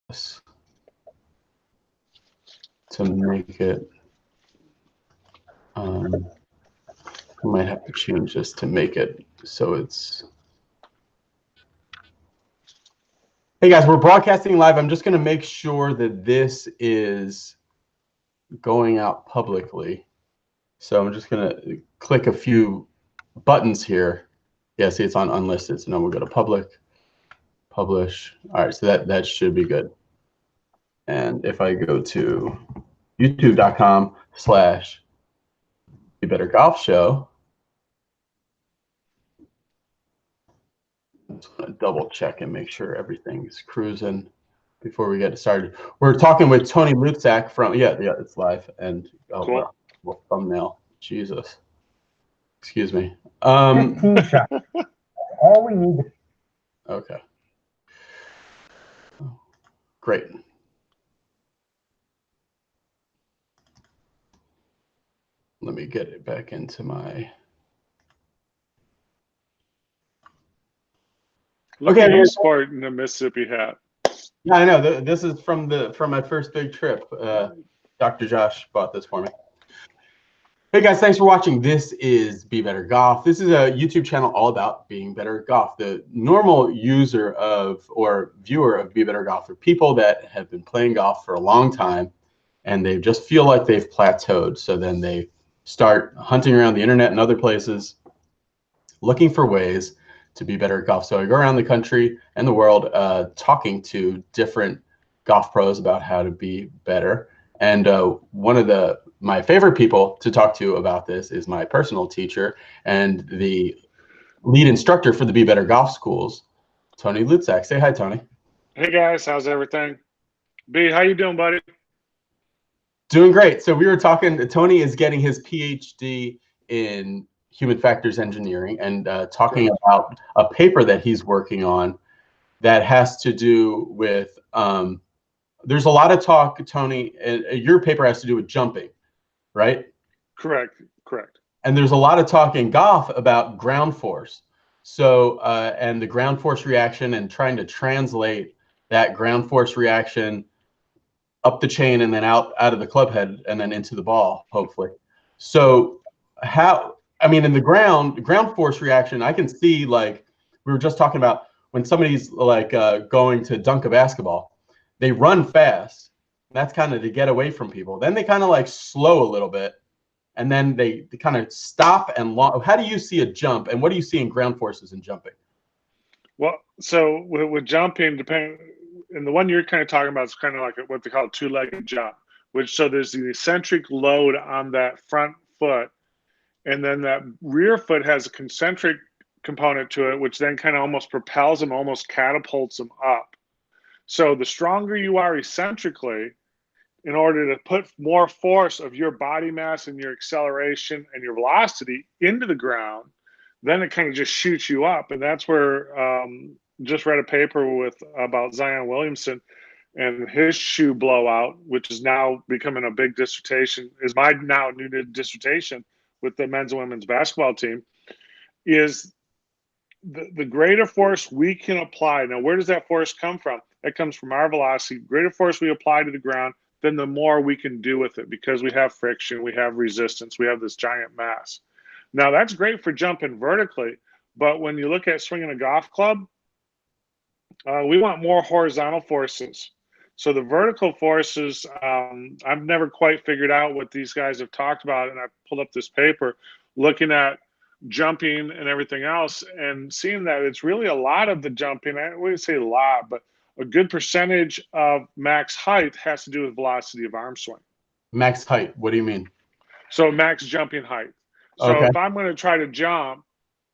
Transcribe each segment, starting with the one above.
this to make it. I might have to change this to make it so it's. Hey guys, we're broadcasting live. I'm just going to make sure that this is going out publicly. So I'm just going to click a few buttons here. Yeah, see, it's on unlisted. So now we'll go to public, publish. All right, so that should be good. And if I go to youtube.com/BeBetterGolfShow, I'm just going to double check and make sure everything's cruising before we get started. We're talking with Tony Luczak from, yeah, it's live. And Cool. Well, thumbnail, Jesus. Excuse me. 15 shots. All we need. Okay. Great. Let me get it back into my. Look at you sporting the Mississippi hat. Yeah, I know. This is from my first big trip. Dr. Josh bought this for me. Hey guys, thanks for watching. This is Be Better Golf. This is a YouTube channel all about being better at golf. The normal user of or viewer of Be Better Golf are people that have been playing golf for a long time and they just feel like they've plateaued. So then they start hunting around the internet and other places looking for ways to be better at golf. So I go around the country and the world talking to different golf pros about how to be better. And one of my favorite people to talk to about this is my personal teacher and the lead instructor for the Be Better Golf Schools, Tony Luczak. Say hi, Tony. Hey guys, how's everything? B, how you doing, buddy? Doing great. So we were talking, Tony is getting his PhD in human factors engineering and talking about a paper that he's working on that has to do with, there's a lot of talk, Tony, your paper has to do with jumping, right? Correct. And there's a lot of talk in golf about ground force. So, and the ground force reaction and trying to translate that ground force reaction up the chain and then out of the club head and then into the ball, hopefully. So in the ground force reaction, I can see, like we were just talking about, when somebody's like going to dunk a basketball, they run fast. That's kind of to get away from people. Then they kind of like slow a little bit, and then they kind of stop and long. How do you see a jump, and what do you see in ground forces in jumping? Well, so with jumping, and the one you're kind of talking about is kind of like what they call a two-legged jump, so there's the eccentric load on that front foot, and then that rear foot has a concentric component to it, which then kind of almost propels them, almost catapults them up. So the stronger you are eccentrically, in order to put more force of your body mass and your acceleration and your velocity into the ground, then it kind of just shoots you up. And that's where just read a paper about Zion Williamson and his shoe blowout, which is now becoming a big dissertation, is my now new dissertation with the men's and women's basketball team, is the greater force we can apply. Now, where does that force come from? That comes from our velocity. Greater force we apply to the ground, then the more we can do with it, because we have friction, we have resistance, we have this giant mass. Now, that's great for jumping vertically, but when you look at swinging a golf club, we want more horizontal forces. So the vertical forces, I've never quite figured out what these guys have talked about, and I pulled up this paper looking at jumping and everything else and seeing that it's really a lot of the jumping, I wouldn't say a lot, but a good percentage of max height has to do with velocity of arm swing. Max height, what do you mean? So max jumping height. So okay. If I'm going to try to jump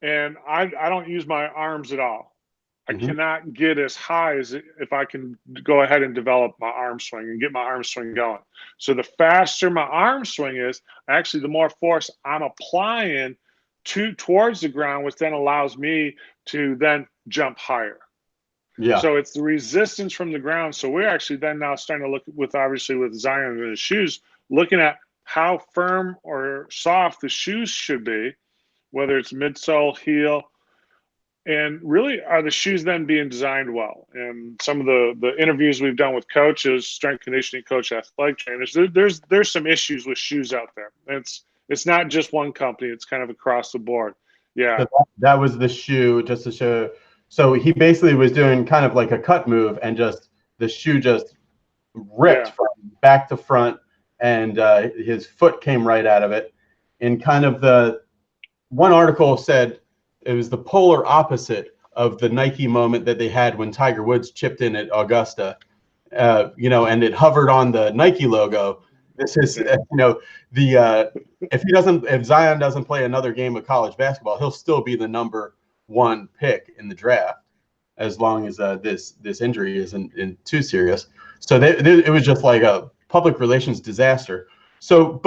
and I don't use my arms at all, I cannot get as high as if I can go ahead and develop my arm swing and get my arm swing going. So the faster my arm swing is, actually the more force I'm applying towards the ground, which then allows me to then jump higher. Yeah. So it's the resistance from the ground. So we're actually then now starting to look with, obviously with Zion and his shoes, looking at how firm or soft the shoes should be, whether it's midsole, heel, And really, are the shoes then being designed well? And some of the interviews we've done with coaches, strength conditioning coach, athletic trainers, there's some issues with shoes out there. It's not just one company; it's kind of across the board. Yeah, So that was the shoe, just to show. So he basically was doing kind of like a cut move, and just the shoe just ripped from back to front, and his foot came right out of it. And kind of the one article said it was the polar opposite of the Nike moment that they had when Tiger Woods chipped in at Augusta, you know, and it hovered on the Nike logo. This is, you know, the if Zion doesn't play another game of college basketball, he'll still be the #1 pick in the draft, as long as this injury isn't too serious. So it was just like a public relations disaster. So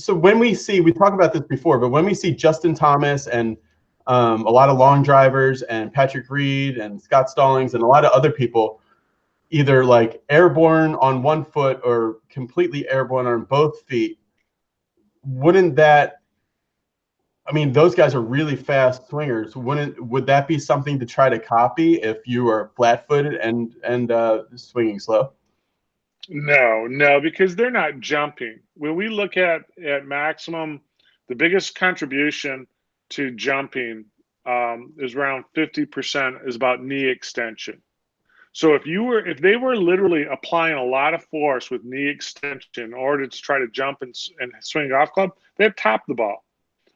when we talked about this before, but when we see Justin Thomas and a lot of long drivers and Patrick Reed and Scott Stallings and a lot of other people either like airborne on one foot or completely airborne on both feet, wouldn't that, I mean, those guys are really fast swingers. Would that be something to try to copy if you are flat-footed and swinging slow? No, because they're not jumping. When we look at maximum, the biggest contribution to jumping is around 50% is about knee extension. So if they were literally applying a lot of force with knee extension in order to try to jump and swing a golf club, they'd top the ball.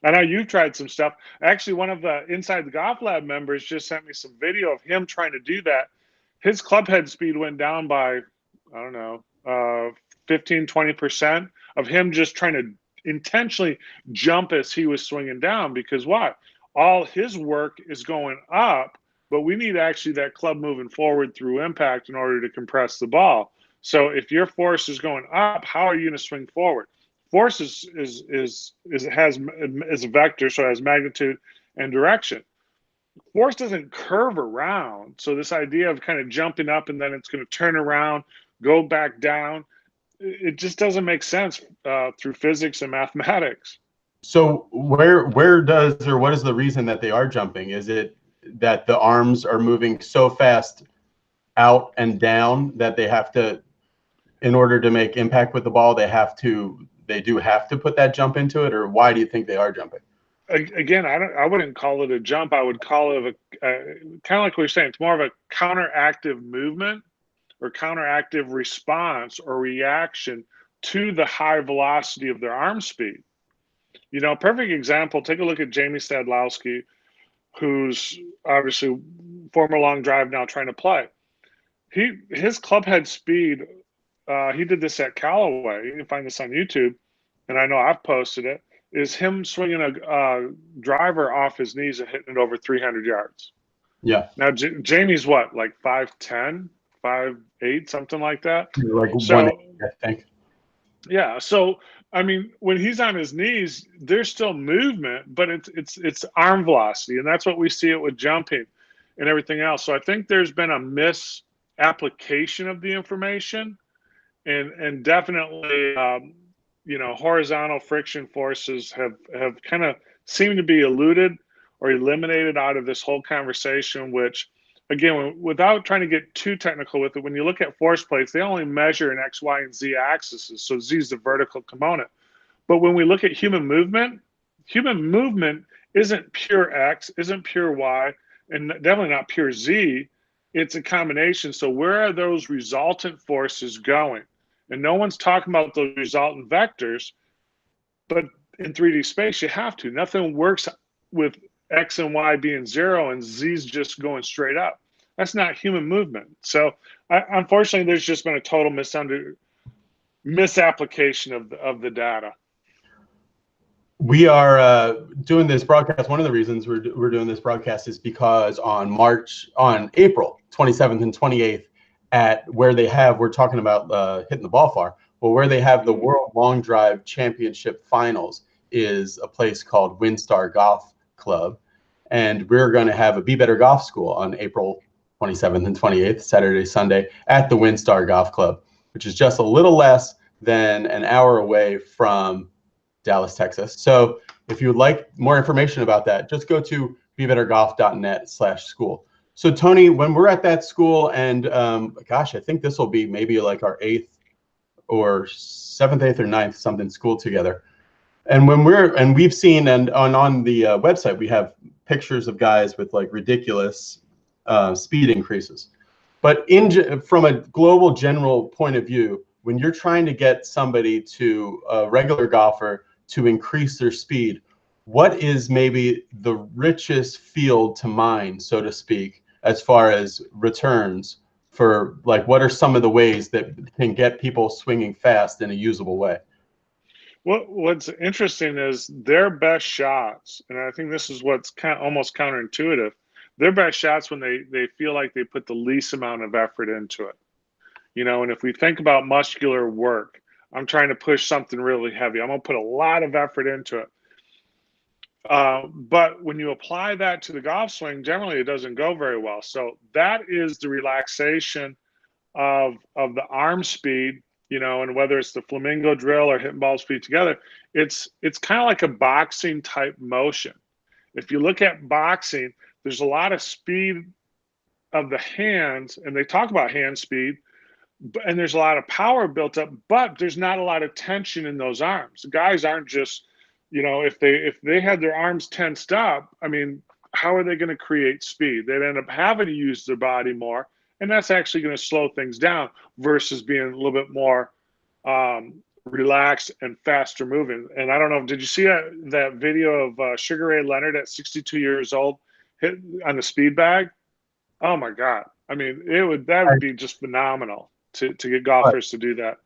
I know you've tried some stuff. Actually, one of the Inside the Golf Lab members just sent me some video of him trying to do that. His club head speed went down by, I don't know, 15, 20% of him just trying to intentionally jump as he was swinging down, because what? All his work is going up, but we need actually that club moving forward through impact in order to compress the ball. So if your force is going up, how are you going to swing forward? Force is a vector, so it has magnitude and direction. Force doesn't curve around. So this idea of kind of jumping up and then it's going to turn around, go back down, it just doesn't make sense through physics and mathematics. So where does, or what is the reason that they are jumping? Is it that the arms are moving so fast out and down that they have to, in order to make impact with the ball, they do have to put that jump into it? Or why do you think they are jumping? Again, I wouldn't call it a jump. I would call it kind of like what you're saying. It's more of a counteractive movement or counteractive response or reaction to the high velocity of their arm speed. You know, perfect example, take a look at Jamie Sadlowski, who's obviously former long drive, now trying to play. His club head speed, he did this at Callaway. You can find this on YouTube, and I know I've posted it, is him swinging a driver off his knees and hitting it over 300 yards. Yeah. Now, Jamie's what, like 5'10", 5'8", something like that? Like so, 180, I think. Yeah. So, I mean, when he's on his knees, there's still movement, but it's arm velocity, and that's what we see it with jumping and everything else. So I think there's been a misapplication of the information, and definitely, you know, horizontal friction forces have kind of seemed to be eluded or eliminated out of this whole conversation, which, again, without trying to get too technical with it, when you look at force plates, they only measure in X, Y, and Z axes. So Z is the vertical component. But when we look at human movement isn't pure X, isn't pure Y, and definitely not pure Z. It's a combination. So where are those resultant forces going? And no one's talking about those resultant vectors, but in 3D space, you have to. Nothing works with X and Y being 0 and Z's just going straight up. That's not human movement. So unfortunately, there's just been a total misapplication of the data. We are doing this broadcast. One of the reasons we're doing this broadcast is because on April 27th and 28th, at where they have, we're talking about hitting the ball far, but where they have the World Long Drive Championship Finals is a place called WinStar Golf Club. And we're going to have a Be Better Golf School on April 27th and 28th, Saturday, Sunday, at the WinStar Golf Club, which is just a little less than an hour away from Dallas, Texas. So if you would like more information about that, just go to bebettergolf.net/school. So Tony, when we're at that school, and gosh, I think this will be maybe like our 8th or 7th, 8th or 9th something school together. And when we've seen, and on the website, we have pictures of guys with like ridiculous speed increases. But from a global general point of view, when you're trying to get somebody to a regular golfer to increase their speed, what is maybe the richest field to mine, so to speak, as far as returns for, like, what are some of the ways that can get people swinging fast in a usable way? What's interesting is their best shots, and I think this is what's kind of almost counterintuitive. Their best shots when they feel like they put the least amount of effort into it. You know, and if we think about muscular work, I'm trying to push something really heavy. I'm going to put a lot of effort into it. But when you apply that to the golf swing, generally it doesn't go very well. So that is the relaxation of the arm speed, you know, and whether it's the flamingo drill or hitting ball speed together, it's kind of like a boxing type motion. If you look at boxing, there's a lot of speed of the hands, and they talk about hand speed, and there's a lot of power built up, but there's not a lot of tension in those arms. The guys aren't just, you know, if they had their arms tensed up, I mean, how are they going to create speed? They'd end up having to use their body more, and that's actually going to slow things down versus being a little bit more relaxed and faster moving. And I don't know, did you see that video of Sugar Ray Leonard at 62 years old hit on the speed bag? Oh my God. I mean, that would be just phenomenal to get golfers to do that.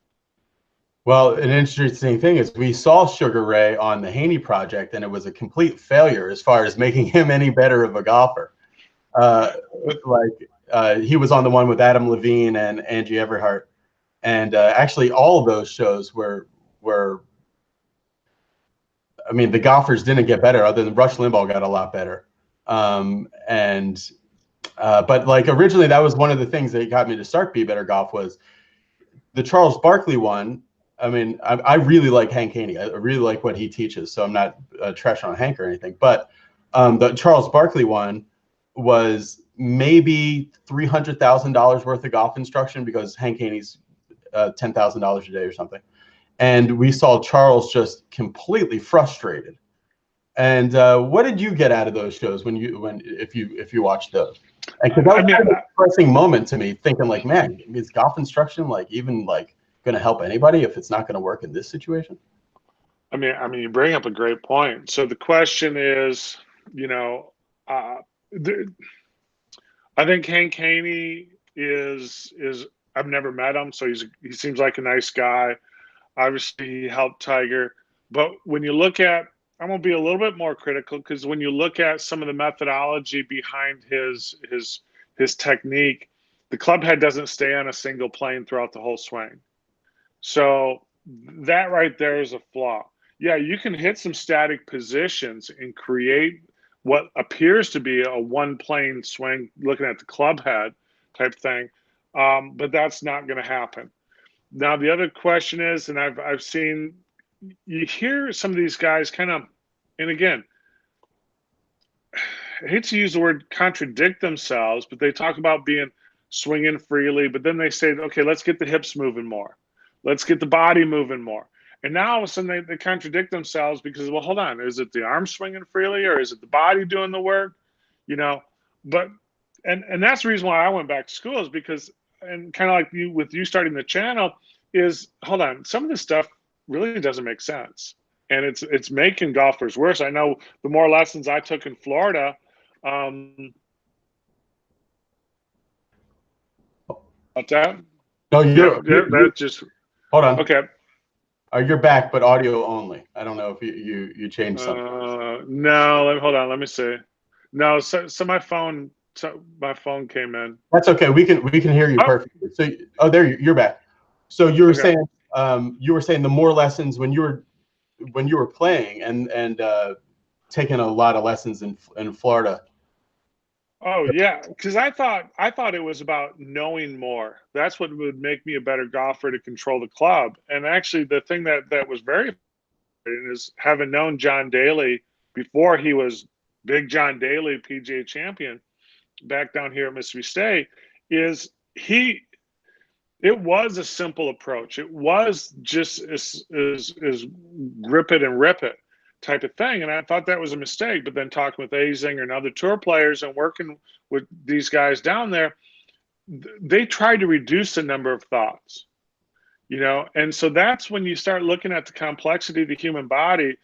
Well, an interesting thing is we saw Sugar Ray on the Haney project, and it was a complete failure as far as making him any better of a golfer. He was on the one with Adam Levine and Angie Everhart, and actually all of those shows were, I mean, the golfers didn't get better, other than Rush Limbaugh got a lot better. But like originally, that was one of the things that got me to start Be Better Golf was the Charles Barkley one. I mean, I really like Hank Haney. I really like what he teaches, so I'm not trash on Hank or anything. But the Charles Barkley one was maybe $300,000 worth of golf instruction, because Hank Haney's $10,000 a day or something. And we saw Charles just completely frustrated. And what did you get out of those shows if you watched those? Because that was kind of a depressing moment to me, thinking like, man, is golf instruction even going to help anybody if it's not going to work in this situation? I mean, you bring up a great point. So the question is, you know, I think Hank Haney is I've never met him, so he seems like a nice guy. Obviously, he helped Tiger, but when you look at, I'm gonna be a little bit more critical, because when you look at some of the methodology behind his technique, the club head doesn't stay on a single plane throughout the whole swing. So that right there is a flaw. Yeah, you can hit some static positions and create what appears to be a one plane swing looking at the club head type thing, but that's not going to happen. Now the other question is, and I've seen, you hear some of these guys kind of, and again, I hate to use the word contradict themselves, but they talk about swinging freely, but then they say, okay, let's get the hips moving more. Let's get the body moving more. And now all of a sudden they contradict themselves because, well, hold on, is it the arm swinging freely, or is it the body doing the work? You know, but, and that's the reason why I went back to school, is because, and kind of like you starting the channel, is, hold on, some of this stuff really doesn't make sense. And it's making golfers worse. I know the more lessons I took in Florida, what's that? No, that just hold on. Okay. You're back, but audio only. I don't know if you changed something. No, hold on. Let me see. No, so my phone came in. That's okay. We can hear you perfectly. So there you're back. So you were saying the more lessons when you were playing and taking a lot of lessons in Florida. Oh yeah, because I thought it was about knowing more. That's what would make me a better golfer, to control the club. And actually, the thing that was very is having known John Daly before he was Big John Daly, PGA champion, back down here at Mississippi State, is it was a simple approach. It was just as grip it and rip it type of thing. And I thought that was a mistake. But then talking with Azinger and other tour players and working with these guys down there, they tried to reduce the number of thoughts, and so that's when you start looking at the complexity of the human body.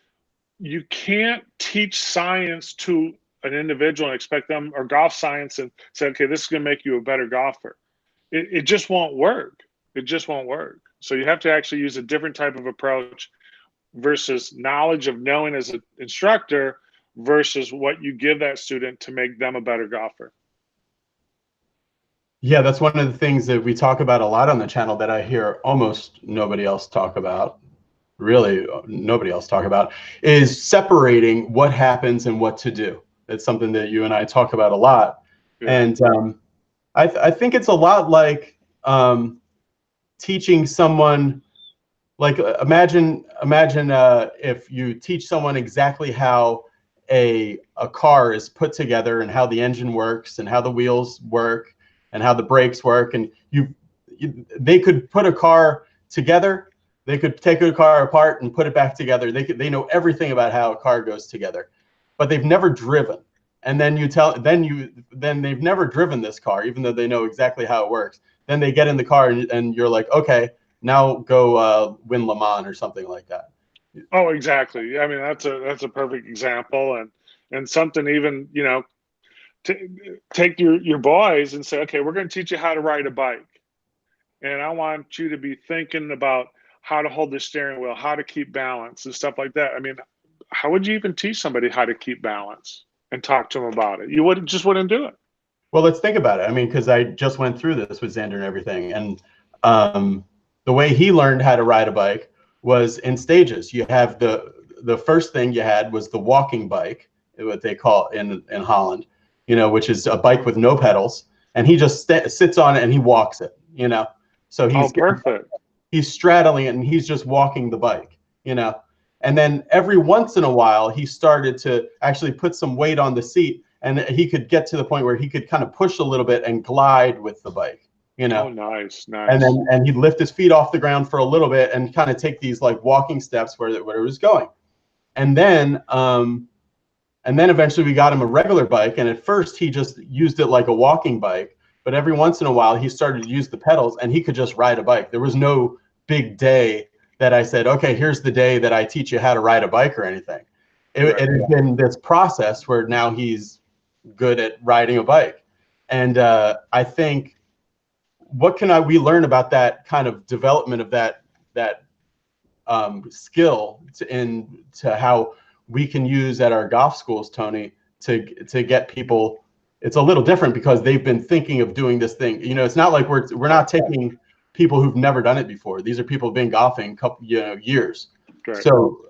You can't teach science to an individual and expect them, or golf science, and say, okay, this is going to make you a better golfer. It just won't work. It just won't work. So you have to actually use a different type of approach versus knowledge of knowing as an instructor versus what you give that student to make them a better golfer. Yeah, that's one of the things that we talk about a lot on the channel that I hear almost nobody else talk about, really nobody else talk about, is separating what happens and what to do. It's something that you and I talk about a lot. Yeah. And I think it's a lot like teaching someone, like imagine if you teach someone exactly how a car is put together and how the engine works and how the wheels work and how the brakes work, and they could put a car together, they could take a car apart and put it back together. They know everything about how a car goes together, but they've never driven. And then then they've never driven this car, even though they know exactly how it works. Then they get in the car and you're like, okay, now go win Le Mans or something like that. Oh, exactly. I mean, that's a perfect example, and something even, take your boys and say, okay, we're going to teach you how to ride a bike. And I want you to be thinking about how to hold the steering wheel, how to keep balance and stuff like that. I mean, how would you even teach somebody how to keep balance and talk to them about it? You wouldn't do it. Well, let's think about it. I mean, because I just went through this with Xander and everything. And the way he learned how to ride a bike was in stages. You have the first thing you had was the walking bike, what they call in Holland, which is a bike with no pedals. And he just sits on it and he walks it, So he's perfect. He's straddling it and he's just walking the bike, And then every once in a while, he started to actually put some weight on the seat, and he could get to the point where he could kind of push a little bit and glide with the bike, Oh, nice. And he'd lift his feet off the ground for a little bit and kind of take these like walking steps where it was going. And then eventually we got him a regular bike, and at first he just used it like a walking bike, but every once in a while he started to use the pedals and he could just ride a bike. There was no big day that I said, okay, here's the day that I teach you how to ride a bike or anything. It has been this process where now he's good at riding a bike. And I think, what can we learn about that kind of development of that skill to how we can use at our golf schools, Tony, to get people? It's a little different because they've been thinking of doing this thing. It's not like we're not taking people who've never done it before. These are people who've been golfing a couple years. Right. So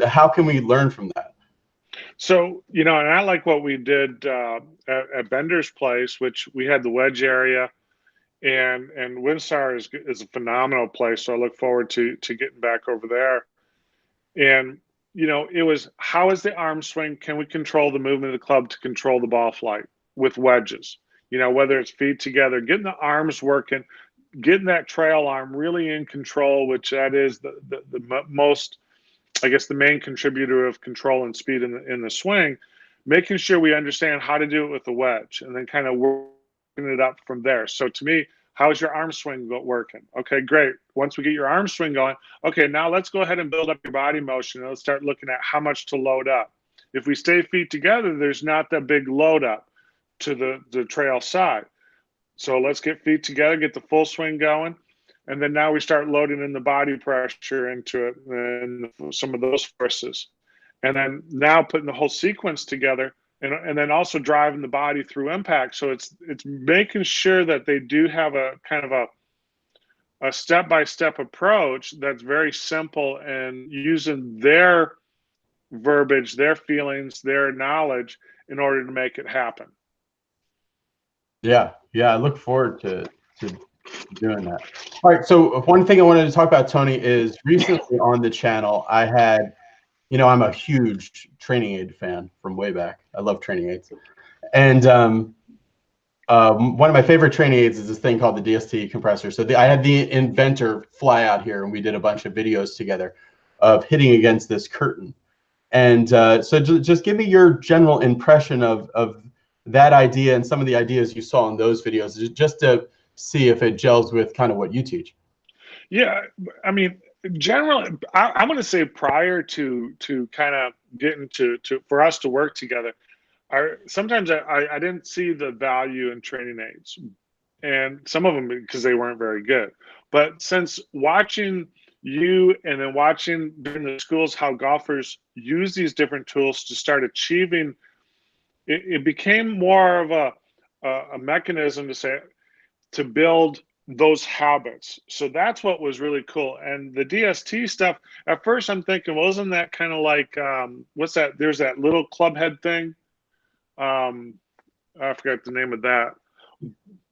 how can we learn from that? So, and I like what we did at Bender's place, which we had the wedge area, and Windstar is a phenomenal place. So I look forward to getting back over there. And, it was, how is the arm swing? Can we control the movement of the club to control the ball flight with wedges? Whether it's feet together, getting the arms working, getting that trail arm really in control, which that is the most, I guess, the main contributor of control and speed in the swing, making sure we understand how to do it with the wedge and then kind of working it up from there. So to me, how's your arm swing working? Okay, great. Once we get your arm swing going, okay, now let's go ahead and build up your body motion. And let's start looking at how much to load up. If we stay feet together, there's not that big load up to the trail side. So let's get feet together, get the full swing going. And then now we start loading in the body pressure into it and some of those forces. And then now putting the whole sequence together and then also driving the body through impact. So it's making sure that they do have a kind of a step-by-step approach that's very simple and using their verbiage, their feelings, their knowledge in order to make it happen. Yeah, I look forward to doing that. All right, so one thing I wanted to talk about, Tony, is recently on the channel I had You know, I'm a huge training aid fan from way back. I love training aids. And one of my favorite training aids is this thing called the DST compressor. So I had the inventor fly out here, and we did a bunch of videos together of hitting against this curtain. And so just give me your general impression of that idea and some of the ideas you saw in those videos, just to see if it gels with kind of what you teach. Yeah, I mean, generally, I'm going to say prior to kind of getting to for us to work together, sometimes I didn't see the value in training aids, and some of them because they weren't very good. But since watching you and then watching in the schools how golfers use these different tools to start achieving, it became more of a mechanism to build those habits. So that's what was really cool. And the DST stuff, at first I'm thinking, wasn't that kind of like, what's that? There's that little club head thing. I forgot the name of that.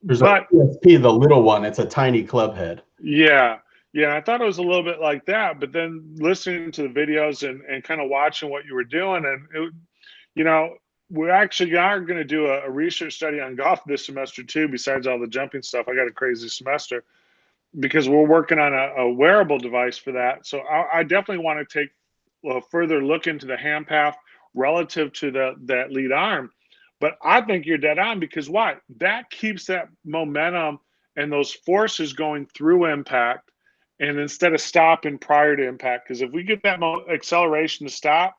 There's a DST, the little one. It's a tiny club head. Yeah. Yeah. I thought it was a little bit like that, but then listening to the videos and kind of watching what you were doing, and it, you know, we actually are going to do a research study on golf this semester too, besides all the jumping stuff. I got a crazy semester because we're working on a wearable device for that. So I definitely want to take a further look into the hand path relative to that lead arm. But I think you're dead on, because why? That keeps that momentum and those forces going through impact, and instead of stopping prior to impact. Because if we get that acceleration to stop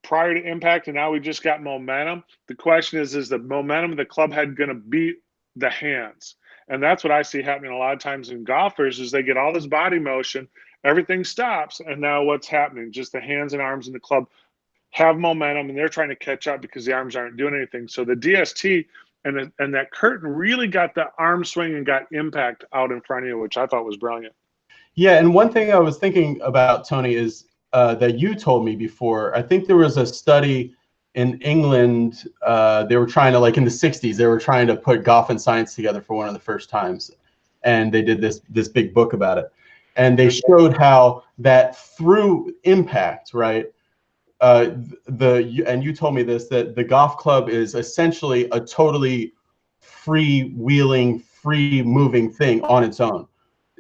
prior to impact, and now we just got momentum, the question is the momentum of the club head going to beat the hands? And that's what I see happening a lot of times in golfers, is they get all this body motion, everything stops, and now what's happening? Just the hands and arms in the club have momentum, and they're trying to catch up because the arms aren't doing anything. So the DST and that curtain really got the arm swing and got impact out in front of you, which I thought was brilliant. Yeah, and one thing I was thinking about, Tony, is that you told me before. I think there was a study in England. They were trying to, like in the 60s, they were trying to put golf and science together for one of the first times. And they did this big book about it. And they showed how that through impact, right? And you told me this, that the golf club is essentially a totally free-wheeling, free-moving thing on its own.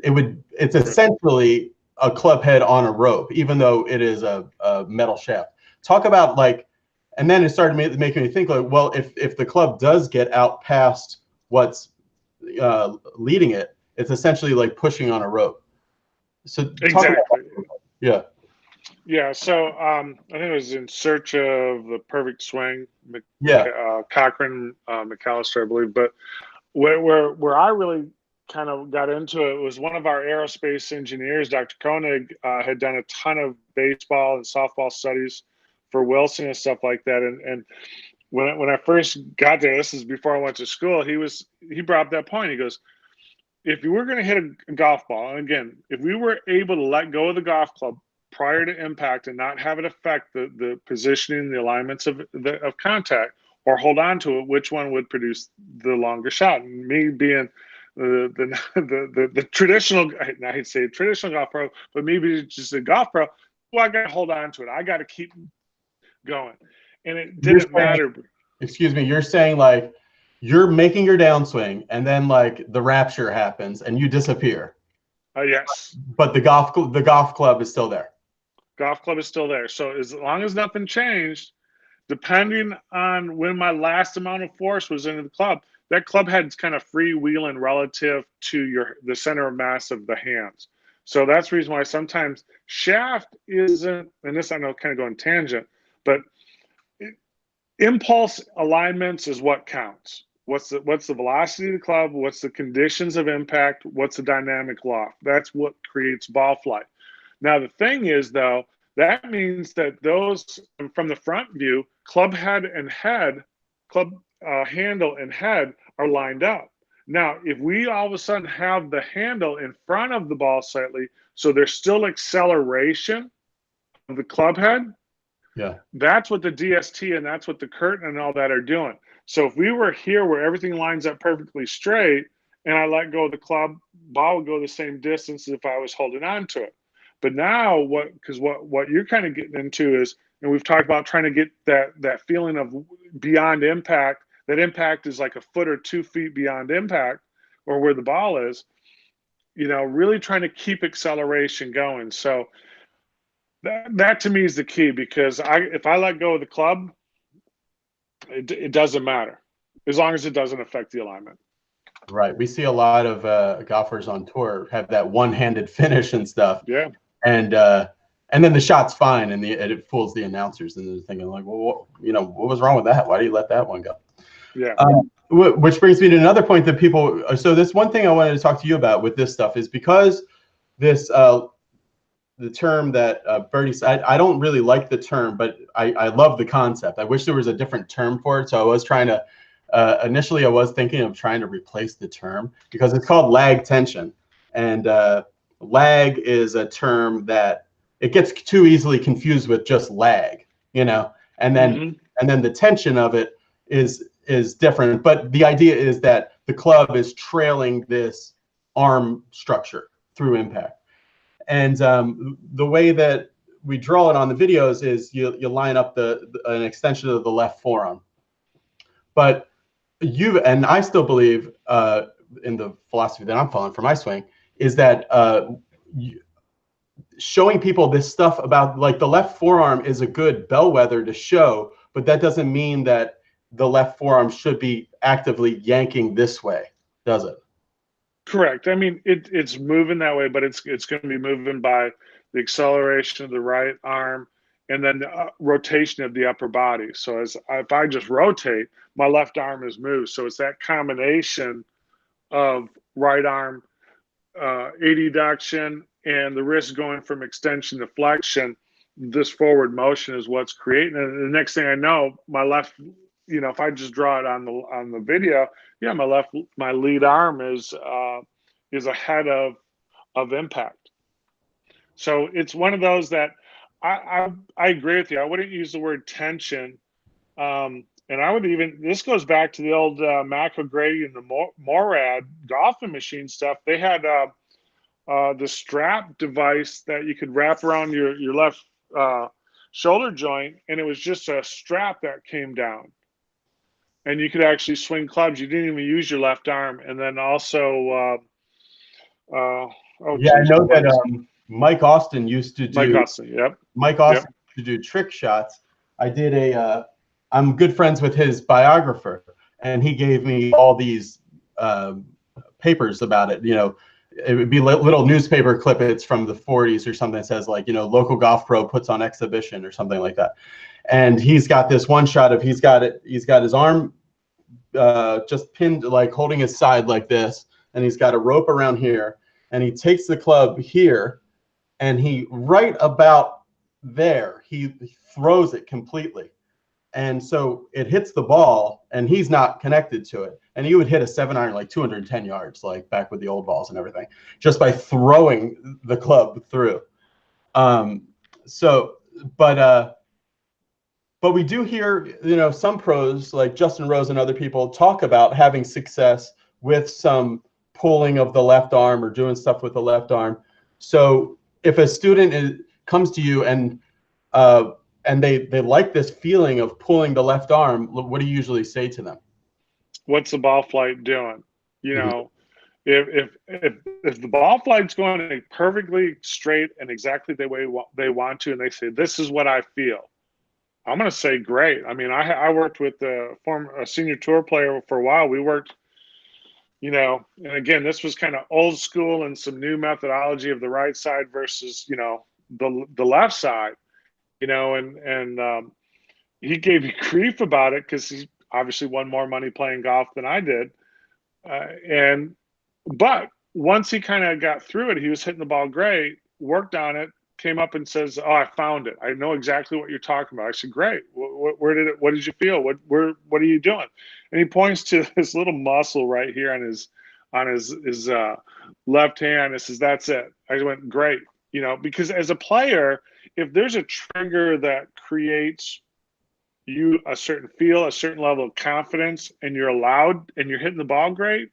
It's essentially a club head on a rope, even though it is a metal shaft. Talk about, like, and then it started making me think, like, well, if the club does get out past what's leading it, it's essentially like pushing on a rope. So exactly. Yeah. Yeah, so I think it was In Search of the Perfect Swing, Cochran McAllister, I believe. But where I really kind of got into it was one of our aerospace engineers, Dr. Koenig, had done a ton of baseball and softball studies for Wilson and stuff like that. And when I first got there, this is before I went to school, he brought up that point. He goes, if you were going to hit a golf ball, and again, if we were able to let go of the golf club prior to impact and not have it affect the positioning, the alignments of contact, or hold on to it, which one would produce the longer shot? And me being the traditional, I hate to say traditional golf pro, but maybe just a golf pro, well, I got to hold on to it. I got to keep going. And it didn't matter. Excuse me, you're saying, like, you're making your downswing, and then, like, the rapture happens and you disappear. Yes. But the golf club is still there. Golf club is still there. So as long as nothing changed, depending on when my last amount of force was into the club, that club head's kind of freewheeling relative to the center of mass of the hands. So that's the reason why sometimes shaft isn't, and this I know kind of going tangent, but impulse alignments is what counts. What's the velocity of the club? What's the conditions of impact? What's the dynamic loft? That's what creates ball flight. Now, the thing is, though, that means that those from the front view, club head and head, club handle and head are lined up. Now, if we all of a sudden have the handle in front of the ball slightly, so there's still acceleration of the club head, yeah, that's what the DST and that's what the curtain and all that are doing. So if we were here where everything lines up perfectly straight and I let go of the club, ball would go the same distance as if I was holding on to it. But now because what you're kind of getting into is, and we've talked about trying to get that feeling of beyond impact. That impact is like a foot or 2 feet beyond impact, or where the ball is. Really trying to keep acceleration going. So that to me is the key, because if I let go of the club, it doesn't matter, as long as it doesn't affect the alignment. Right. We see a lot of golfers on tour have that one-handed finish and stuff. Yeah. And then the shot's fine, and it fools the announcers, and they're thinking like, well, what was wrong with that? Why do you let that one go? Yeah. Which brings me to another point that people. So this one thing I wanted to talk to you about with this stuff is because this the term that Bertie said. I don't really like the term, but I love the concept. I wish there was a different term for it. So I was trying to. Initially, I was thinking of trying to replace the term because it's called lag tension, and lag is a term that it gets too easily confused with just lag, and then the tension of it is different. But the idea is that the club is trailing this arm structure through impact, and the way that we draw it on the videos is you line up an extension of the left forearm, but and I still believe in the philosophy that I'm following for my swing is that showing people this stuff about like the left forearm is a good bellwether to show, but that doesn't mean that the left forearm should be actively yanking this way, does it? Correct. I mean, it's moving that way, but it's going to be moving by the acceleration of the right arm and then the rotation of the upper body. So if I just rotate, my left arm is moved. So it's that combination of right arm adduction and the wrist going from extension to flexion. This forward motion is what's creating. And the next thing I know, my left, if I just draw it on the video, yeah, my lead arm is ahead of impact. So it's one of those that I agree with you. I wouldn't use the word tension. And I would this goes back to the old Mac O'Grady and the Morad golfing machine stuff. They had the strap device that you could wrap around your left shoulder joint, and it was just a strap that came down. And you could actually swing clubs. You didn't even use your left arm. And then also, I know that Mike Austin used to do. Mike Austin, yep. Mike Austin used to do trick shots. I did I'm good friends with his biographer, and he gave me all these papers about it. It would be little newspaper clippets from the 40s or something that says like, local golf pro puts on exhibition or something like that. And he's got this one shot of he's got his arm just pinned, like holding his side like this, and he's got a rope around here, and he takes the club here, and he right about there, he throws it completely. And so it hits the ball, and he's not connected to it. And he would hit a 7-iron like 210 yards, like back with the old balls and everything, just by throwing the club through. But we do hear, some pros like Justin Rose and other people talk about having success with some pulling of the left arm or doing stuff with the left arm. So if a student comes to you and they like this feeling of pulling the left arm, what do you usually say to them? What's the ball flight doing? If the ball flight's going perfectly straight and exactly the way they want to, and they say, this is what I feel, I'm going to say, great. I mean, I worked with a senior tour player for a while. We worked, and again, this was kind of old school and some new methodology of the right side versus, the left side, and he gave me grief about it because he obviously won more money playing golf than I did. But once he kind of got through it, he was hitting the ball great, worked on it, came up and says, "Oh, I found it. I know exactly what you're talking about." I said, "Great. What did you feel? What are you doing?" And he points to this little muscle right here on his left hand. And says, "That's it." I went, "Great." Because as a player, if there's a trigger that creates you a certain feel, a certain level of confidence, and you're allowed and you're hitting the ball great,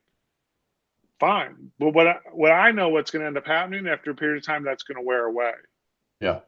fine. But what I know what's going to end up happening after a period of time, that's going to wear away. Yeah.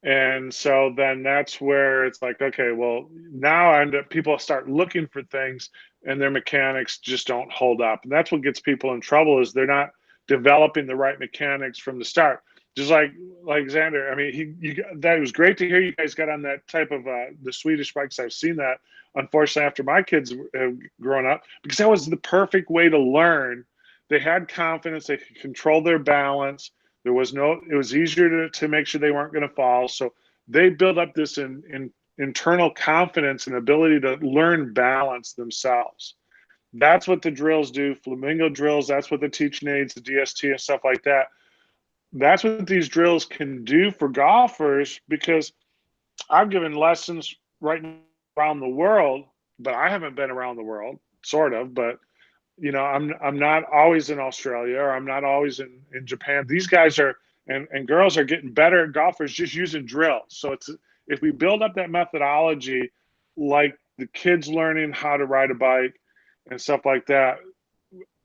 And so then that's where it's like, okay, well, now people start looking for things and their mechanics just don't hold up. And that's what gets people in trouble, is they're not developing the right mechanics from the start. Just like Xander, I mean, that was great to hear you guys got on that type of the Swedish bikes. I've seen that, unfortunately, after my kids have grown up, because that was the perfect way to learn. They had confidence, they could control their balance. It was easier to make sure they weren't going to fall. So they built up this internal confidence and ability to learn balance themselves. That's what the drills do, flamingo drills. That's what the teaching aids, the DST and stuff like that. That's what these drills can do for golfers, because I've given lessons right now around the world, but I haven't been around the world, sort of, but you know, I'm not always in Australia, or I'm not always in Japan. These guys are and girls are getting better at golfers just using drills. So if we build up that methodology, like the kids learning how to ride a bike and stuff like that,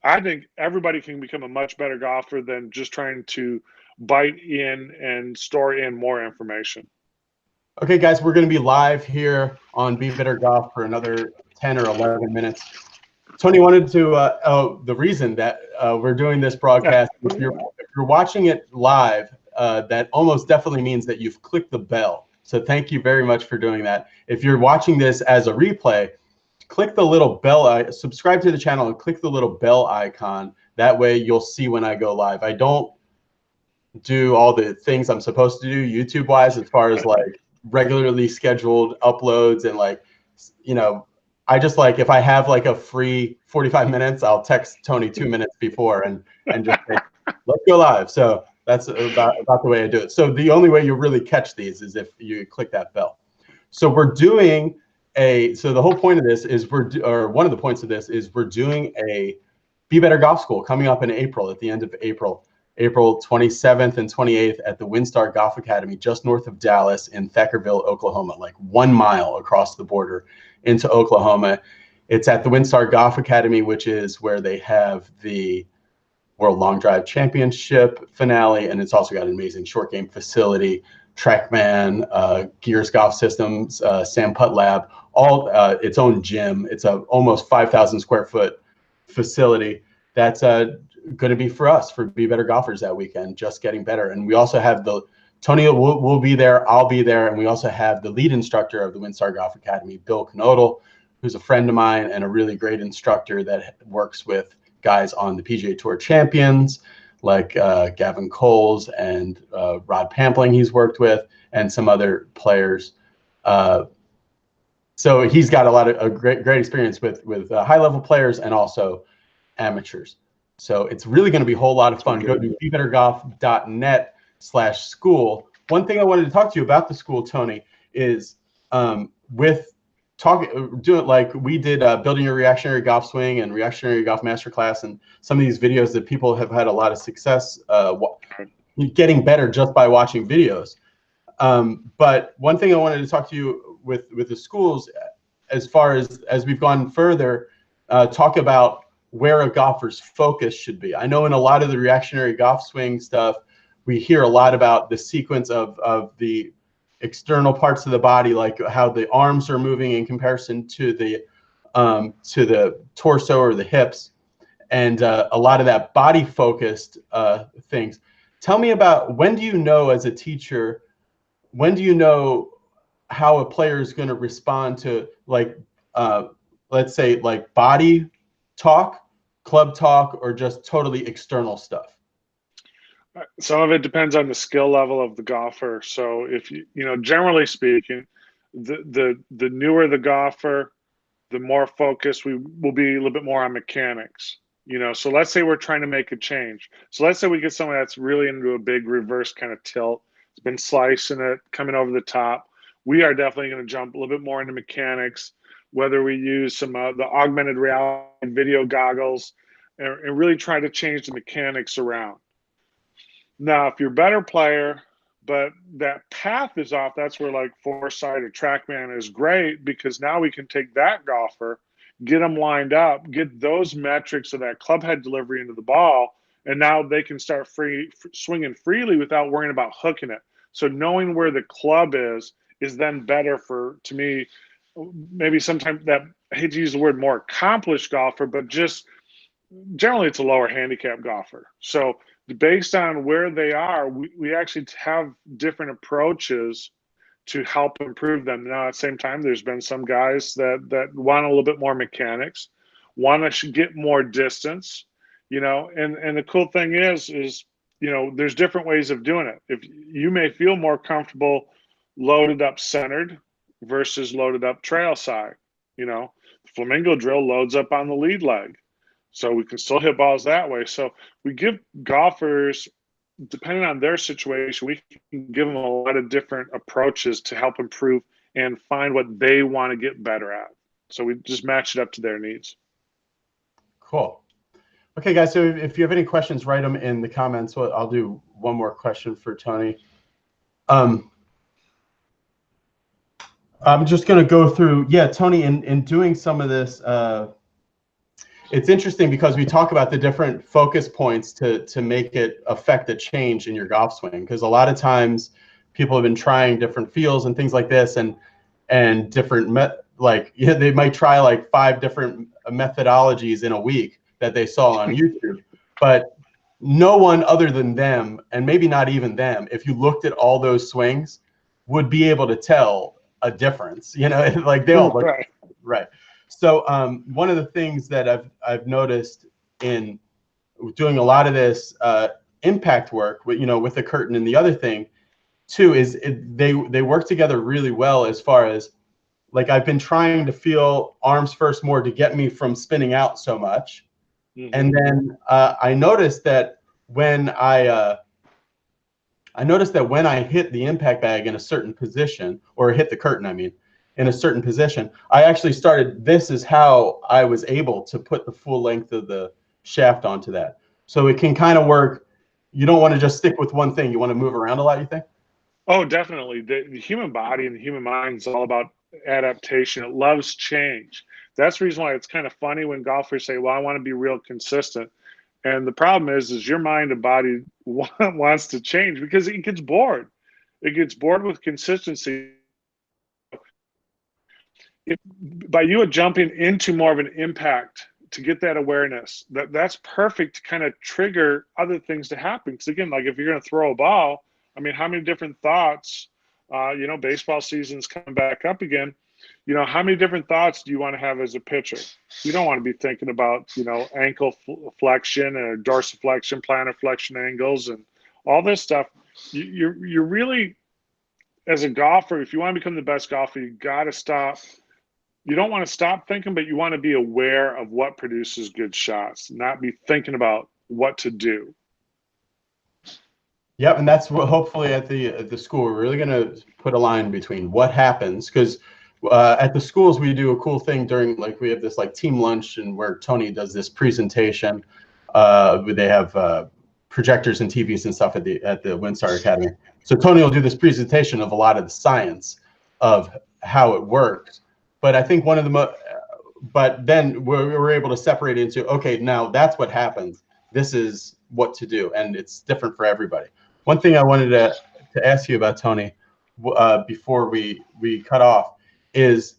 I think everybody can become a much better golfer than just trying to bite in and store in more information. Okay, guys, we're going to be live here on Be Better Golf for another 10 or 11 minutes. Tony wanted to, the reason that we're doing this broadcast, if you're watching it live, that almost definitely means that you've clicked the bell. So thank you very much for doing that. If you're watching this as a replay, click the little bell, subscribe to the channel and click the little bell icon. That way you'll see when I go live. I don't do all the things I'm supposed to do YouTube-wise, as far as like regularly scheduled uploads and like, you know, I just like, if I have like a free 45 minutes, I'll text Tony 2 minutes before and just say, let's go live. So that's about the way I do it. So the only way you really catch these is if you click that bell. So we're doing so the whole point of this is one of the points of this is we're doing a Be Better Golf School coming up in April, at the end of April 27th and 28th at the WinStar Golf Academy, just north of Dallas in Thackerville, Oklahoma, like 1 mile across the border into Oklahoma. It's at the WinStar Golf Academy, which is where they have the World Long Drive Championship finale, and it's also got an amazing short game facility, TrackMan, Gears Golf Systems, Sam Putt Lab, all its own gym. It's a almost 5,000 square foot facility that's going to be for us, for Be Better Golfers that weekend, just getting better. And we also have Tony will be there, I'll be there, and we also have the lead instructor of the WinStar Golf Academy, Bill Knodel, who's a friend of mine and a really great instructor that works with guys on the PGA Tour champions, like Gavin Coles and Rod Pampling he's worked with, and some other players. So he's got a lot of great experience with high-level players and also amateurs. So it's really going to be a whole lot of fun. Go to bebettergolf.net/school. One thing I wanted to talk to you about the school, Tony, is doing like we did, building your reactionary golf swing and reactionary golf masterclass, and some of these videos that people have had a lot of success getting better just by watching videos. But one thing I wanted to talk to you with the schools, as far as we've gone further, talk about where a golfer's focus should be. I know in a lot of the reactionary golf swing stuff, we hear a lot about the sequence of the external parts of the body, like how the arms are moving in comparison to the torso or the hips, and a lot of that body focused things. Tell me about, when do you know as a teacher, when do you know how a player is going to respond to, like, let's say, like body talk, club talk, or just totally external stuff? Some of it depends on the skill level of the golfer. So if you know, generally speaking, the newer the golfer, the more focused we will be a little bit more on mechanics. You know, so let's say we're trying to make a change. So let's say we get someone that's really into a big reverse kind of tilt. It's been slicing it, coming over the top. We are definitely going to jump a little bit more into mechanics, whether we use some the augmented reality video goggles and really try to change the mechanics around. Now, if you're a better player, but that path is off, that's where like Foresight or TrackMan is great, because now we can take that golfer, get them lined up, get those metrics of that club head delivery into the ball, and now they can start swinging freely without worrying about hooking it. So knowing where the club is then better for, to me, maybe sometimes that, I hate to use the word more accomplished golfer, but just generally it's a lower handicap golfer. So based on where they are, we actually have different approaches to help improve them. Now, at the same time, there's been some guys that want a little bit more mechanics, want to get more distance, you know, and the cool thing is, you know, there's different ways of doing it. If you may feel more comfortable loaded up centered versus loaded up trail side, you know, the flamingo drill loads up on the lead leg. So we can still hit balls that way. So we give golfers, depending on their situation, we can give them a lot of different approaches to help improve and find what they want to get better at. So we just match it up to their needs. Cool. Okay, guys, so if you have any questions, write them in the comments. Well, I'll do one more question for Tony. I'm just going to go through, yeah, Tony, in doing some of this, it's interesting because we talk about the different focus points to make it affect a change in your golf swing. Because a lot of times people have been trying different feels and things like this, and different they might try like 5 different methodologies in a week that they saw on YouTube, but no one other than them, and maybe not even them, if you looked at all those swings, would be able to tell a difference. You know, like they all look right. So one of the things that I've noticed in doing a lot of this impact work, with, you know, with the curtain, and the other thing too is they work together really well, as far as, like, I've been trying to feel arms first more to get me from spinning out so much. And then I noticed that when I hit the impact bag in a certain position, or hit the curtain, I mean, in a certain position, I actually started, this is how I was able to put the full length of the shaft onto that. So it can kind of work. You don't want to just stick with one thing. You want to move around a lot, you think? Oh, definitely. The human body and the human mind is all about adaptation. It loves change. That's the reason why it's kind of funny when golfers say, well, I want to be real consistent. And the problem is your mind and body wants to change because it gets bored. It gets bored with consistency. By you jumping into more of an impact to get that awareness, that's perfect to kind of trigger other things to happen. Because again, like if you're going to throw a ball, I mean, how many different thoughts, you know, baseball season's coming back up again. You know, how many different thoughts do you want to have as a pitcher? You don't want to be thinking about, you know, ankle flexion or dorsiflexion, plantar flexion angles, and all this stuff. You're really, as a golfer, if you want to become the best golfer, you got to stop. You don't want to stop thinking, but you want to be aware of what produces good shots, not be thinking about what to do. Yep, and that's what hopefully at the school we're really going to put a line between what happens, because at the schools we do a cool thing during, like, we have this like team lunch, and where Tony does this presentation. They have projectors and TVs and stuff at the WinStar Academy. So Tony will do this presentation of a lot of the science of how it works. But I think one of the but then we're able to separate into, okay, now that's what happens. This is what to do, and it's different for everybody. One thing I wanted to ask you about, Tony, before we cut off, is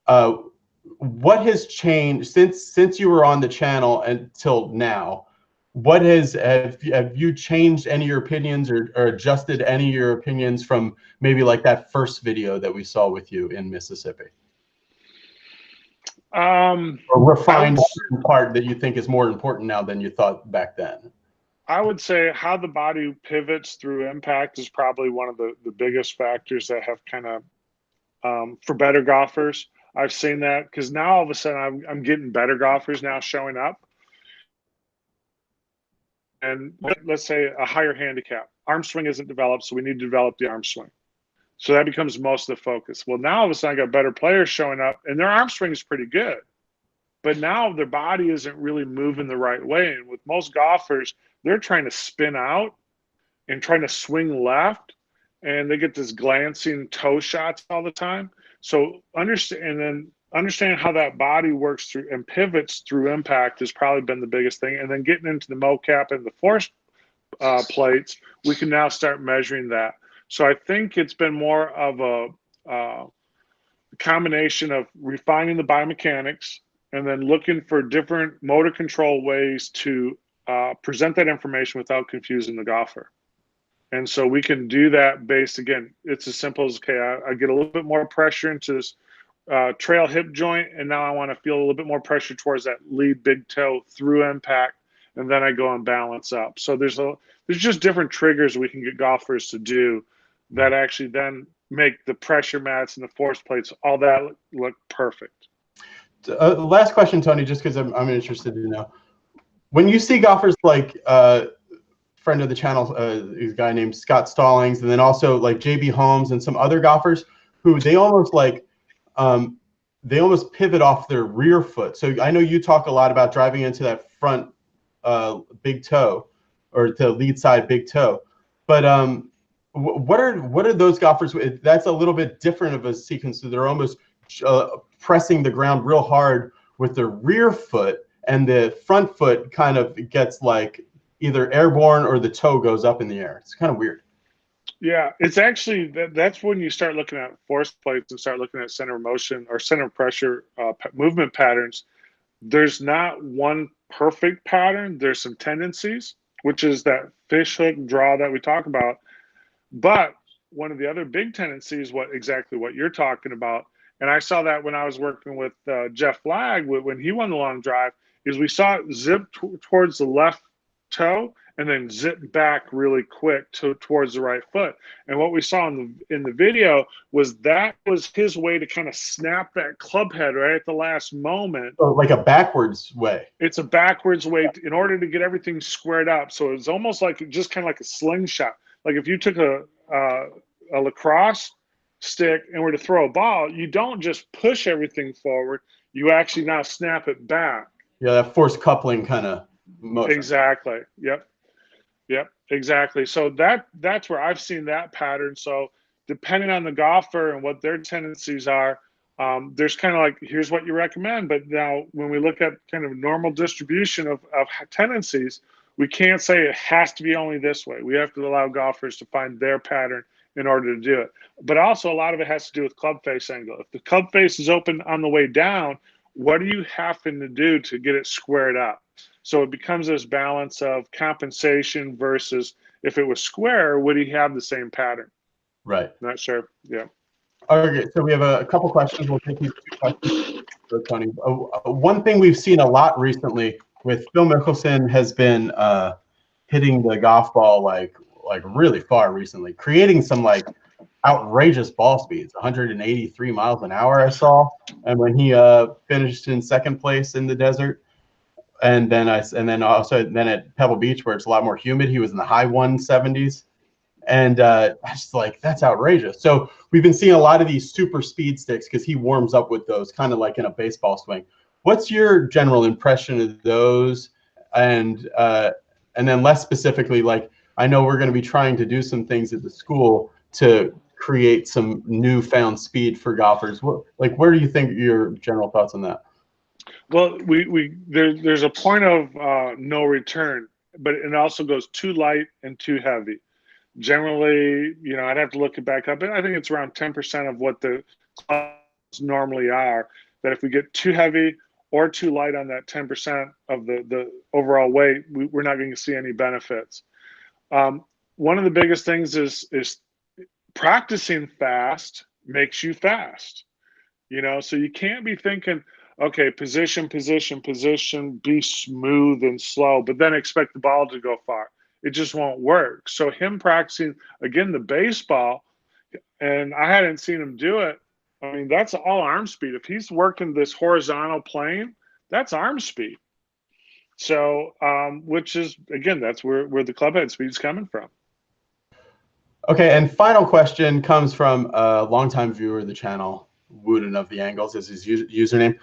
what has changed since you were on the channel until now? What have you changed any of your opinions, or adjusted any of your opinions from maybe like that first video that we saw with you in Mississippi? Or refined the part that you think is more important now than you thought back then? I would say how the body pivots through impact is probably one of the biggest factors that have kind of, for better golfers, I've seen that, because now all of a sudden I'm getting better golfers now showing up. And let's say a higher handicap. Arm swing isn't developed, so we need to develop the arm swing. So that becomes most of the focus. Well, now all of a sudden I got better players showing up, and their arm swing is pretty good. But now their body isn't really moving the right way. And with most golfers, they're trying to spin out and trying to swing left, and they get this glancing toe shots all the time. So understand, and then understanding how that body works through and pivots through impact has probably been the biggest thing. And then getting into the mocap and the force plates, we can now start measuring that. So I think it's been more of a combination of refining the biomechanics and then looking for different motor control ways to present that information without confusing the golfer. And so we can do that based, again, it's as simple as, okay, I get a little bit more pressure into this trail hip joint, and now I want to feel a little bit more pressure towards that lead big toe through impact, and then I go and balance up. So there's just different triggers we can get golfers to do that actually then make the pressure mats and the force plates, all that look perfect. Last question, Tony, just because I'm interested to know. When you see golfers like friend of the channel, a guy named Scott Stallings, and then also like JB Holmes and some other golfers who they almost like they almost pivot off their rear foot. So I know you talk a lot about driving into that front big toe or the lead side big toe, but what are those golfers? That's a little bit different of a sequence. So they're almost pressing the ground real hard with their rear foot, and the front foot kind of gets like either airborne or the toe goes up in the air. It's kind of weird. Yeah, it's actually, that's when you start looking at force plates and start looking at center of motion or center of pressure movement patterns. There's not one perfect pattern. There's some tendencies, which is that fish hook draw that we talk about. But one of the other big tendencies, exactly what you're talking about, and I saw that when I was working with Jeff Flagg when he won the long drive, is we saw it zip towards the left toe and then zip back really quick towards the right foot. And what we saw in the video was that was his way to kind of snap that club head right at the last moment. Oh, like a backwards way. It's a backwards way in order to get everything squared up. So it's almost like just kind of like a slingshot. Like if you took a lacrosse stick and were to throw a ball, you don't just push everything forward. You actually now snap it back. Yeah, that force coupling kind of motion. Exactly. Yep, exactly. So that's where I've seen that pattern. So depending on the golfer and what their tendencies are, there's kind of like, here's what you recommend. But now when we look at kind of normal distribution of tendencies, we can't say it has to be only this way. We have to allow golfers to find their pattern in order to do it. But also a lot of it has to do with club face angle. If the club face is open on the way down, what are you having to do to get it squared up? So it becomes this balance of compensation versus if it was square, would he have the same pattern? Right. Not sure. Yeah. Okay, so we have a couple questions. We'll take these two questions. So, Tony, one thing we've seen a lot recently with Phil Mickelson has been hitting the golf ball like really far recently, creating some like outrageous ball speeds, 183 miles an hour I saw, and when he finished in second place in the desert, and then at Pebble Beach where it's a lot more humid, he was in the high 170s, and I just like, that's outrageous. So we've been seeing a lot of these super speed sticks because he warms up with those kind of like in a baseball swing. What's your general impression of those? And then less specifically, like I know we're going to be trying to do some things at the school to create some newfound speed for golfers. Where do you think your general thoughts on that? Well, there's a point of no return, but it also goes too light and too heavy. Generally, I'd have to look it back up, and I think it's around 10% of what the clubs normally are. That if we get too heavy or too light on that 10% of the overall weight, we're not going to see any benefits. One of the biggest things is practicing fast makes you fast. So you can't be thinking, okay, position, be smooth and slow, but then expect the ball to go far. It just won't work. So him practicing, again, the baseball, and I hadn't seen him do it. I mean, that's all arm speed. If he's working this horizontal plane, that's arm speed. So, which is, again, that's where the club head speed is coming from. Okay, and final question comes from a longtime viewer of the channel, Wooden of the Angles is his username.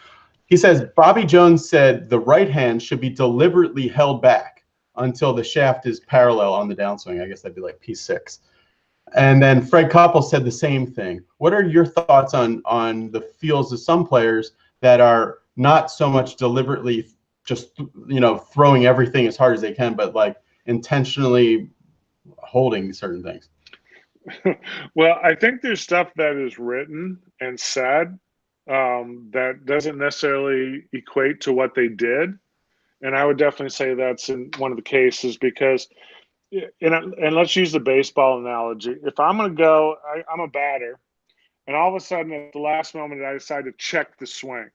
He says, Bobby Jones said the right hand should be deliberately held back until the shaft is parallel on the downswing. I guess that'd be like P6. And then Fred Koppel said the same thing. What are your thoughts on the feels of some players that are not so much deliberately just, you know, throwing everything as hard as they can, but like intentionally holding certain things? Well, I think there's stuff that is written and said that doesn't necessarily equate to what they did. And I would definitely say that's in one of the cases because, and let's use the baseball analogy. If I'm going to go, I'm a batter, and all of a sudden at the last moment I decide to check the swing.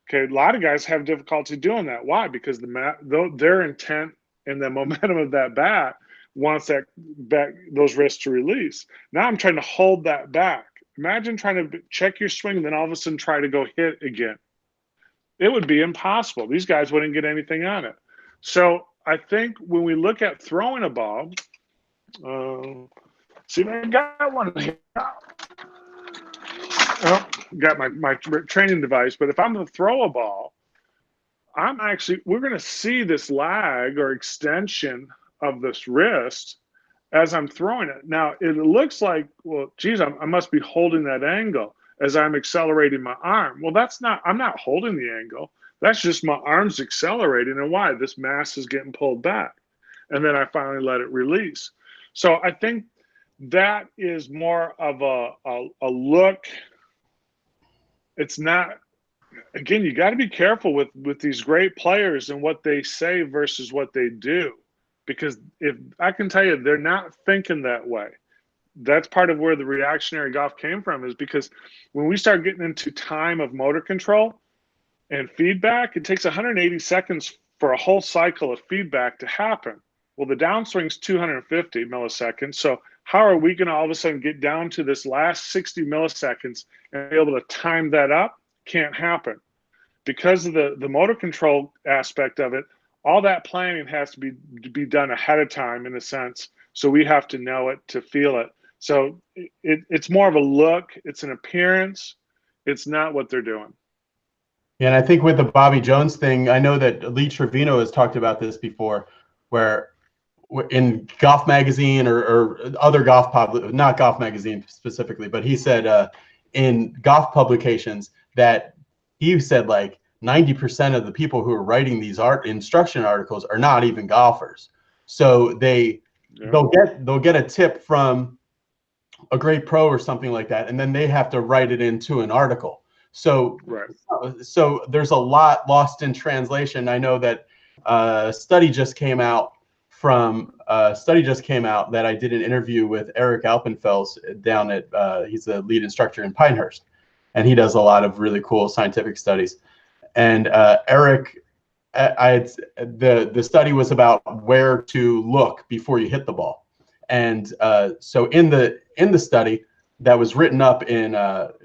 Okay, a lot of guys have difficulty doing that. Why? Because their intent and the momentum of that bat wants those wrists to release. Now I'm trying to hold that back. Imagine trying to check your swing, then all of a sudden try to go hit again. It would be impossible. These guys wouldn't get anything on it. So I think when we look at throwing a ball, see if I got one here. Oh, got my training device, but if I'm going to throw a ball, we're going to see this lag or extension of this wrist as I'm throwing it. Now, it looks like, well, geez, I must be holding that angle as I'm accelerating my arm. Well, I'm not holding the angle. That's just my arms accelerating. And why? This mass is getting pulled back. And then I finally let it release. So I think that is more of a look. It's not, again, you got to be careful with these great players and what they say versus what they do. Because if I can tell you, they're not thinking that way. That's part of where the reactionary golf came from, is because when we start getting into time of motor control and feedback, it takes 180 seconds for a whole cycle of feedback to happen. Well, the downswing's 250 milliseconds. So how are we going to all of a sudden get down to this last 60 milliseconds and be able to time that up? Can't happen. Because of the motor control aspect of it, all that planning has to be done ahead of time, in a sense. So we have to know it to feel it. So it's more of a look. It's an appearance. It's not what they're doing. Yeah, and I think with the Bobby Jones thing, I know that Lee Trevino has talked about this before, where in Golf Magazine or other not Golf Magazine specifically, but he said in golf publications that he said like 90% of the people who are writing these instruction articles are not even golfers. So they'll get a tip from a great pro or something like that, and then they have to write it into an article. So so there's a lot lost in translation. I know that a study just came out that I did an interview with Eric Alpenfels down at he's the lead instructor in Pinehurst, and he does a lot of really cool scientific studies. And Eric, the study was about where to look before you hit the ball. And so in the study that was written up in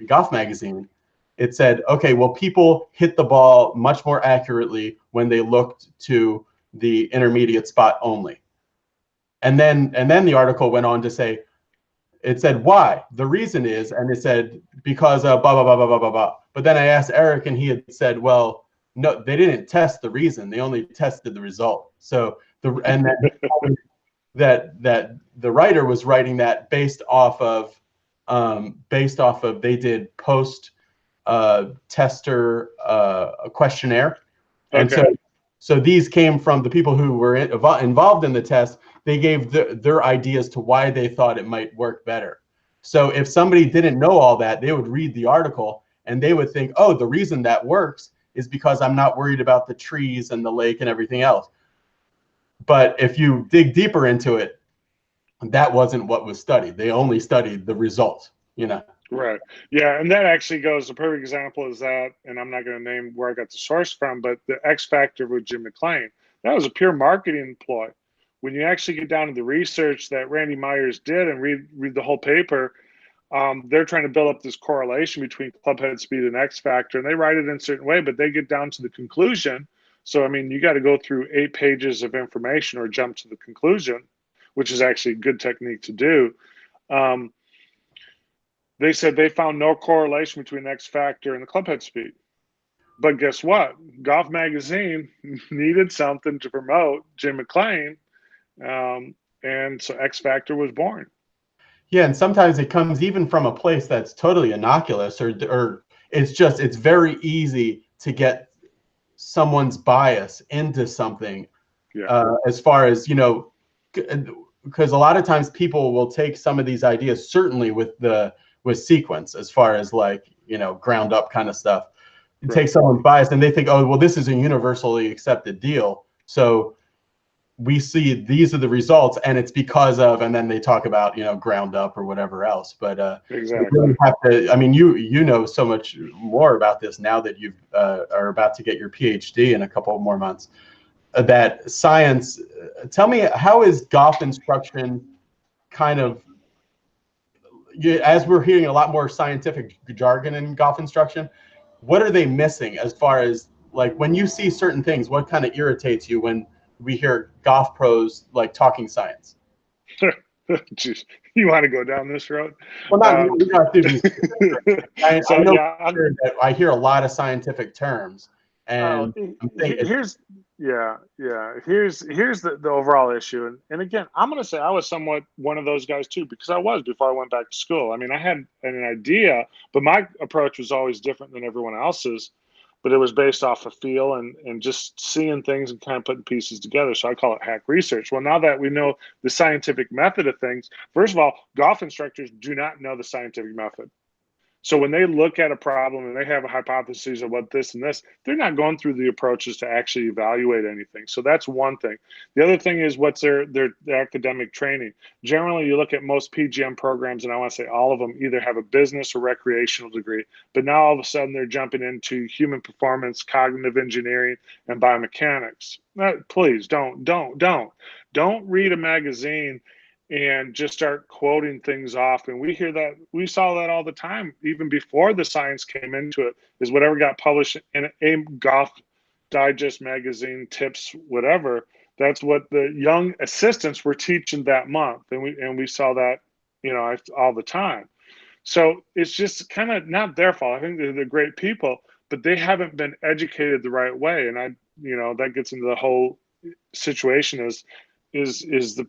Golf Magazine, it said, okay, well, people hit the ball much more accurately when they looked to the intermediate spot only. And then the article went on to say, it said why. The reason is, and it said because blah blah blah blah blah blah blah. But then I asked Eric, and he had said, well, no, they didn't test the reason. They only tested the result. So that the writer was writing that based off of they did post tester questionnaire, and so these came from the people who were involved in the test. They gave their ideas to why they thought it might work better. So if somebody didn't know all that, they would read the article and they would think, oh, the reason that works is because I'm not worried about the trees and the lake and everything else. But if you dig deeper into it, that wasn't what was studied. They only studied the results, you know? Right. Yeah. And that actually goes, a perfect example is that, and I'm not going to name where I got the source from, but the X Factor with Jim McClain, that was a pure marketing ploy. When you actually get down to the research that Randy Myers did and read the whole paper, they're trying to build up this correlation between clubhead speed and X Factor, and they write it in a certain way, but they get down to the conclusion. So, I mean, you got to go through 8 pages of information or jump to the conclusion, which is actually a good technique to do. They said they found no correlation between X Factor and the clubhead speed. But guess what? Golf Magazine needed something to promote Jim McClain, and so X Factor was born. Yeah, and sometimes it comes even from a place that's totally innocuous, or it's very easy to get someone's bias into something. Yeah. As far as, because a lot of times people will take some of these ideas, certainly with sequence, as far as like, ground up kind of stuff. You Right. take someone's bias and they think, oh, well, this is a universally accepted deal, so we see these are the results, and it's because of, and then they talk about, ground up or whatever else. But Exactly. you really have to, I mean, you know so much more about this now that you are about to get your PhD in a couple more months. That science, tell me, how is golf instruction kind of, as we're hearing a lot more scientific jargon in golf instruction, what are they missing as far as, like, when you see certain things, what kind of irritates you when we hear golf pros like talking science? Jeez, you want to go down this road? Well, not to be I know yeah, that I hear a lot of scientific terms, and I'm thinking, here's the overall issue, and again, I'm going to say I was somewhat one of those guys too, because I was before I went back to school. I mean, I had an idea, but my approach was always different than everyone else's. But it was based off of feel and just seeing things and kind of putting pieces together. So I call it hack research. Well, now that we know the scientific method of things, first of all, golf instructors do not know the scientific method. So when they look at a problem and they have a hypothesis of what this and this, they're not going through the approaches to actually evaluate anything. So that's one thing. The other thing is what's their academic training. Generally, you look at most PGM programs, and I want to say all of them either have a business or recreational degree, but now all of a sudden they're jumping into human performance, cognitive engineering, and biomechanics. Please don't read a magazine and just start quoting things off. And we saw that all the time, even before the science came into it, is whatever got published in a Golf Digest magazine, tips, whatever, that's what the young assistants were teaching that month. And we saw that, all the time. So it's just kind of not their fault. I think they're great people, but they haven't been educated the right way. And that gets into the whole situation is the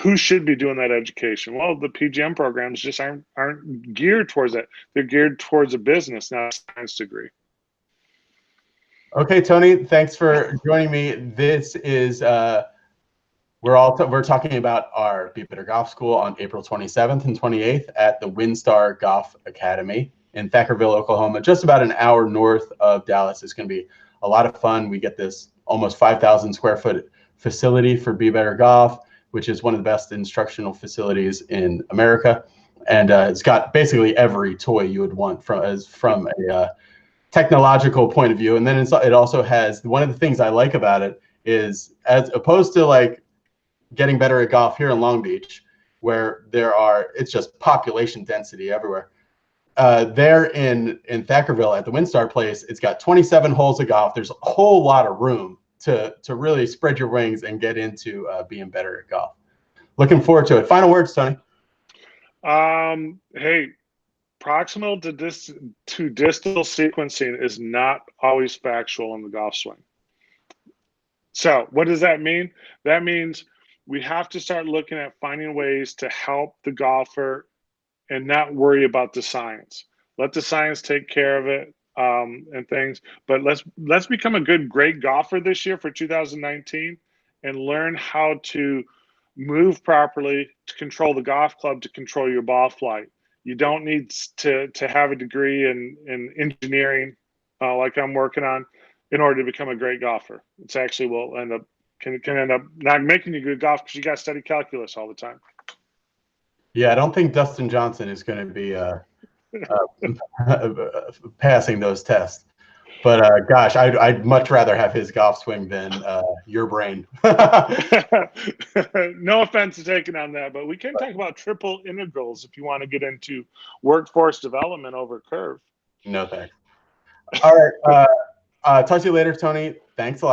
who should be doing that education? Well, the PGM programs just aren't geared towards that. They're geared towards a business, not a science degree. Okay, Tony, thanks for joining me. This is we're talking about our Be Better Golf School on April 27th and 28th at the WinStar Golf Academy in Thackerville, Oklahoma, just about an hour north of Dallas. It's going to be a lot of fun. We get this almost 5,000 square foot facility for Be Better Golf, which is one of the best instructional facilities in America. And it's got basically every toy you would want from a technological point of view. And then it also has, one of the things I like about it is, as opposed to like getting better at golf here in Long Beach, where it's just population density everywhere. There in Thackerville at the WinStar place, it's got 27 holes of golf. There's a whole lot of room to really spread your wings and get into being better at golf. Looking forward to it. Final words, Tony. Hey, proximal to distal sequencing is not always factual in the golf swing. So what does that mean? That means we have to start looking at finding ways to help the golfer and not worry about the science. Let the science take care of it. And things, but let's become a great golfer this year for 2019 and learn how to move properly, to control the golf club, to control your ball flight. You don't need to have a degree in engineering like I'm working on in order to become a great golfer. It's actually can end up not making you good golf because you got to study calculus all the time. Yeah, I don't think Dustin Johnson is going to be passing those tests, but gosh, I'd much rather have his golf swing than your brain. No offense taken on that, but we can talk about triple integrals if you want to get into workforce development over curve. No thanks. All right, talk to you later, Tony. Thanks a lot.